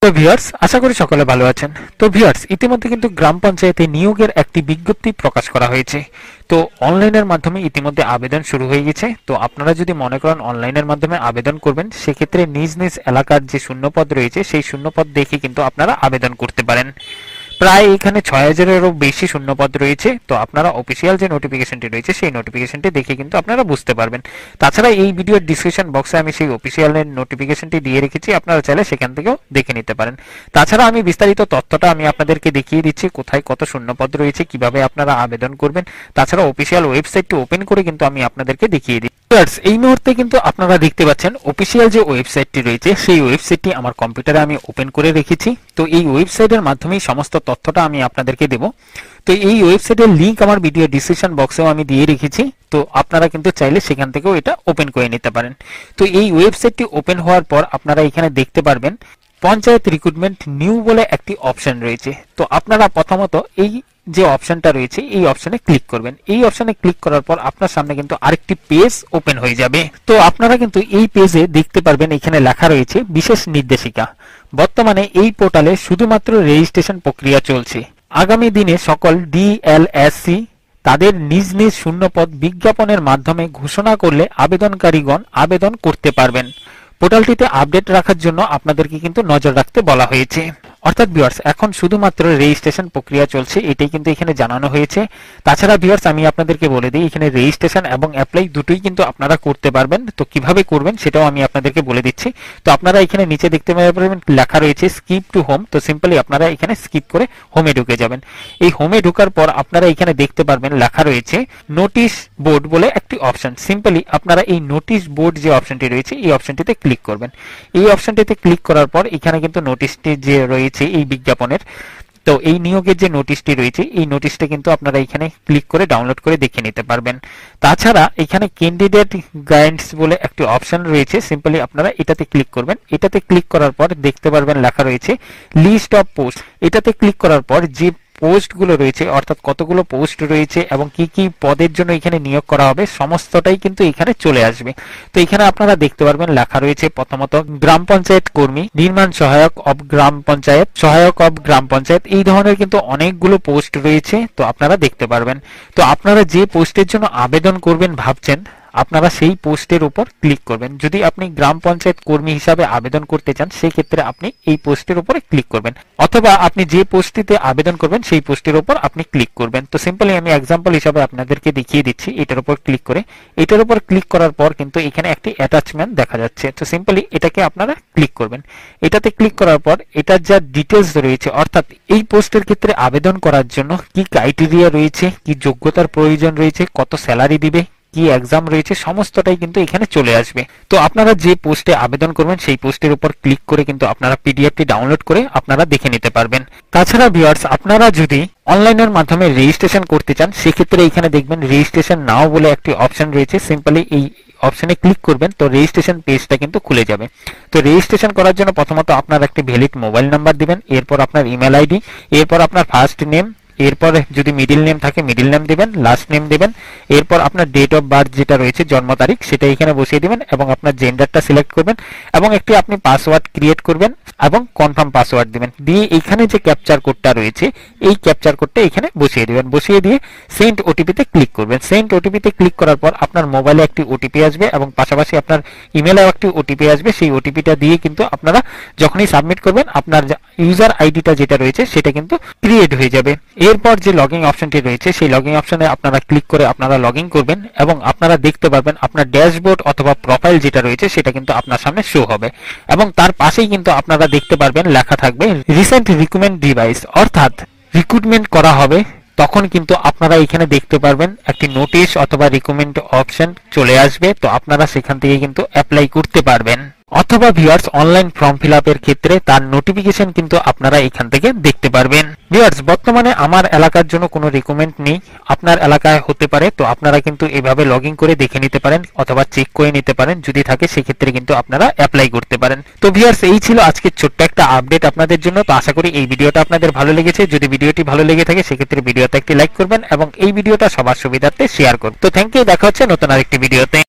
তো ভিউয়ার্স, আশা করি সকলে ভালো আছেন। তো ভিউয়ার্স, ইতিমধ্যে কিন্তু গ্রাম পঞ্চায়েতে নিয়োগের একটি বিজ্ঞপ্তি প্রকাশ করা হয়েছে। তো অনলাইনের মাধ্যমে ইতিমধ্যে আবেদন শুরু হয়ে গেছে। তো আপনারা যদি মনে করেন অনলাইনের মাধ্যমে আবেদন করবেন, সেক্ষেত্রে নিজ নিজ এলাকার যে শূন্যপদ রয়েছে সেই শূন্যপদ দেখে কিন্তু আপনারা আবেদন করতে পারেন। প্রায় এখানে ৬,০০০-এরও বেশি শূন্যপদ রয়েছে। তো আপনারা অফিসিয়াল যে নোটিফিকেশনটি রয়েছে সেই নোটিফিকেশনটি দেখে কিন্তু আপনারা বুঝতে পারবেন। তাছাড়া এই ভিডিওর ডিসক্রিপশন বক্সে আমি সেই অফিসিয়ালের নোটিফিকেশনটি দিয়ে রেখেছি, আপনারা চাইলে সেখান থেকেও দেখে নিতে পারেন। তাছাড়া আমি বিস্তারিত তথ্যটা আমি আপনাদেরকে দেখিয়ে দিচ্ছি, কোথায় কত শূন্যপদ রয়েছে, কিভাবে আপনারা আবেদন করবেন। তাছাড়া অফিসিয়াল ওয়েবসাইটটি ওপেন করে কিন্তু আমি আপনাদেরকে দেখিয়ে দিই। এই মুহূর্তে কিন্তু আপনারা দেখতে পাচ্ছেন অফিসিয়াল যে ওয়েবসাইটটি রয়েছে সেই ওয়েবসাইটটি আমার কম্পিউটারে আমি ওপেন করে রেখেছি। তো এই ওয়েবসাইটের মাধ্যমেই সমস্ত তথ্যটা আমি আপনাদেরকে দেব। তো এই ওয়েবসাইটের লিংক আমার ভিডিও ডিসক্রিপশন বক্সেও আমি দিয়ে রেখেছি। তো আপনারা কিন্তু চাইলে সেখান থেকেও এটা ওপেন করে নিতে পারেন। তো এই ওয়েবসাইটটি ওপেন হওয়ার পর আপনারা এখানে দেখতে পারবেন পঞ্চায়েত রিক্রুটমেন্ট নিউ বলে একটি অপশন রয়েছে। তো আপনারা প্রথমত এই যে অপশনটা রয়েছে এই অপশনে ক্লিক করবেন। এই অপশনে ক্লিক করার পর আপনার সামনে কিন্তু আরেকটি পেজ ওপেন হয়ে যাবে। তো আপনারা কিন্তু এই পেজে দেখতে পারবেন এখানে লেখা রয়েছে বিশেষ নির্দেশিকা। বর্তমানে এই পোর্টালে শুধুমাত্র রেজিস্ট্রেশন প্রক্রিয়া চলছে। আগামী দিনে সকল ডিএলএসসি তাদের নিজ নিজ শূন্যপদ বিজ্ঞাপনের মাধ্যমে ঘোষণা করলে আবেদনকারীগণ আবেদন করতে পারবেন। পোর্টালটিতে আপডেট রাখার জন্য আপনাদেরকে কিন্তু নজর রাখতে বলা হয়েছে। অর্থাৎ ভিউয়ার্স, এখন শুধুমাত্র রেজিস্ট্রেশন প্রক্রিয়া চলছে, এটাই কিন্তু এখানে জানানো হয়েছে। তাছাড়া ভিউয়ার্স, আমি আপনাদেরকে বলে দিই এখানে রেজিস্ট্রেশন এবং অ্যাপ্লাই দুটোই কিন্তু আপনারা করতে পারবেন। তো কিভাবে করবেন সেটাও আমি আপনাদেরকে বলে দিচ্ছি। তো আপনারা এখানে নিচে দেখতে পারবেন লেখা রয়েছে স্কিপ টু হোম। তো সিম্পলি আপনারা এখানে স্কিপ করে হোমে ঢুকে যাবেন। এই হোমে ঢোকার পর আপনারা এখানে দেখতে পারবেন লেখা রয়েছে নোটিশ বোর্ড বলে একটি অপশন। সিম্পলি আপনারা এই নোটিশ বোর্ড যে অপশনটি রয়েছে এই অপশনটিতে ক্লিক করবেন। এই অপশনটিতে ক্লিক করার পর এখানে কিন্তু নোটিশটি যে রয়েছে এই বিজ্ঞাপনের, তো এই নিয়োগের যে নোটিশটি রয়েছে এই নোটিশটা কিন্তু আপনারা এখানে ক্লিক করে ডাউনলোড করে দেখে নিতে পারবেন। তাছাড়া এখানে ক্যান্ডিডেট গাইডস বলে একটি অপশন রয়েছে। সিম্পলি আপনারা এটাতে ক্লিক করবেন। এটাতে ক্লিক করার পর দেখতে পারবেন লেখা রয়েছে লিস্ট অফ পোস্ট। এটাতে ক্লিক করার পর যে পোস্টগুলো রয়েছে, অর্থাৎ কতগুলো পোস্ট রয়েছে এবং কি কি পদের জন্য এখানে নিয়োগ করা হবে সমস্তটাই কিন্তু এখানে চলে আসবে। তো এখানে আপনারা দেখতে পারবেন লেখা রয়েছে প্রথমত গ্রাম পঞ্চায়েত কর্মী, নির্মাণ সহায়ক অব গ্রাম পঞ্চায়েত, সহায়ক অব গ্রাম পঞ্চায়েত, এই ধরনের কিন্তু অনেকগুলো পোস্ট রয়েছে। তো আপনারা দেখতে পারবেন। তো আপনারা যে পোস্টের জন্য আবেদন করবেন ভাবছেন, আপনারা সেই পোস্টের উপর ক্লিক করবেন। যদি আপনি গ্রাম পঞ্চায়েত কর্মী হিসাবে আবেদন করতে চান সেই ক্ষেত্রে আপনি এই পোস্টের উপরে ক্লিক করবেন, অথবা আপনি যে পোস্টটিতে আবেদন করবেন সেই পোস্টের উপর আপনি ক্লিক করবেন। তো সিম্পলি আমি এক্সাম্পল হিসাবে আপনাদেরকে দেখিয়ে দিচ্ছি। এটার উপর ক্লিক করে, এটার উপর ক্লিক করার পর কিন্তু এখানে একটি অ্যাটাচমেন্ট দেখা যাচ্ছে। তো সিম্পলি এটাকে আপনারা ক্লিক করবেন। এটাতে ক্লিক করার পর এটার যা ডিটেলস রয়েছে, অর্থাৎ এই পোস্টের ক্ষেত্রে আবেদন করার জন্য কি ক্রাইটেরিয়া রয়েছে, কি যোগ্যতার প্রয়োজন রয়েছে, কত স্যালারি দিবে, কি এক্সাম রয়েছে, সমস্তটাই কিন্তু এখানে চলে আসবে। তো আপনারা যে পোস্টে আবেদন করবেন সেই পোস্টের উপর ক্লিক করে কিন্তু আপনারা পিডিএফটি ডাউনলোড করে আপনারা দেখে নিতে পারবেন। তাছাড়া ভিউয়ার্স, আপনারা যদি অনলাইনের মাধ্যমে রেজিস্ট্রেশন করতে চান সেক্ষেত্রে এখানে দেখবেন রেজিস্ট্রেশন নাও বলে একটি অপশন রয়েছে। সিম্পলি এই অপশনে ক্লিক করবেন, তো রেজিস্ট্রেশন পেজটা কিন্তু খুলে যাবে। তো রেজিস্ট্রেশন করার জন্য প্রথমত আপনার একটি ভ্যালিড মোবাইল নাম্বার দিবেন, এরপর আপনার ইমেল আইডি, এরপর আপনার ফার্স্ট নেম, এরপর যদি মিডিল নেম থাকে মিডিল নেম দিবেন, লাস্ট নেম দিবেন, এরপর আপনার ডেট অফ বার্থ যেটা রয়েছে জন্ম তারিখ সেটা এখানে বসিয়ে দিবেন এবং আপনার জেন্ডারটা সিলেক্ট করবেন এবং একটি আপনি পাসওয়ার্ড ক্রিয়েট করবেন এবং কনফার্ম পাসওয়ার্ড দিবেন। দিয়ে এখানে যে ক্যাপচার কোডটা রয়েছে এই ক্যাপচার কোডটা এখানে বসিয়ে দিবেন। বসিয়ে দিয়ে সেন্ড ওটিপিতে ক্লিক করবেন। সেন্ড ওটিপিতে ক্লিক করার পর আপনার মোবাইলে একটি ওটিপি আসবে এবং পাশাপাশি আপনার ইমেলেও একটি ওটিপি আসবে। সেই ওটিপিটা দিয়ে কিন্তু আপনারা যখনই সাবমিট করবেন আপনার ইউজার আইডিটা যেটা রয়েছে সেটা কিন্তু ক্রিয়েট হয়ে যাবে। এরপর যে লগইন অপশনটি রয়েছে সেই লগইন অপশনে আপনারা ক্লিক করে আপনারা লগইন করবেন এবং আপনারা দেখতে পারবেন আপনার ড্যাশবোর্ড অথবা প্রোফাইল যেটা রয়েছে সেটা কিন্তু আপনার সামনে শো হবে এবং তার পাশেই কিন্তু আপনারা দেখতে পারবেন লেখা থাকবে রিসেন্ট রিক্রুটমেন্ট ডিভাইস, অর্থাৎ রিক্রুটমেন্ট করা হবে তখন কিন্তু আপনারা এখানে দেখতে পারবেন একটি নোটিশ অথবা রিক্রুটমেন্ট অপশন চলে আসবে। তো আপনারা সেখান থেকে কিন্তু অ্যাপ্লাই করতে পারবেন। অথবা ভিউয়ার্স, অনলাইন ফর্ম ফিল আপের ক্ষেত্রে তার নোটিফিকেশন কিন্তু আপনারা এখান থেকে দেখতে পারবেন। ভিউয়ার্স, বর্তমানে আমার এলাকার জন্য কোনো রিকমেন্ড নেই, আপনার এলাকায় হতে পারে। তো আপনারা কিন্তু এভাবে লগইন করে দেখে নিতে পারেন অথবা চেক করে নিতে পারেন, যদি থাকে সেক্ষেত্রে কিন্তু আপনারা অ্যাপ্লাই করতে পারেন। তো ভিউয়ার্স, এই ছিল আজকে ছোট্ট একটা আপডেট আপনাদের জন্য। তো আশা করি এই ভিডিওটা আপনাদের ভালো লেগেছে। যদি ভিডিওটি ভালো লেগে থাকে সেক্ষেত্রে ভিডিওতে একটি লাইক করবেন এবং এই ভিডিওটা সবার সুবিধার্থে শেয়ার করুন। তো থ্যাংক ইউ, দেখা হচ্ছে নতুন আরেকটি ভিডিওতে।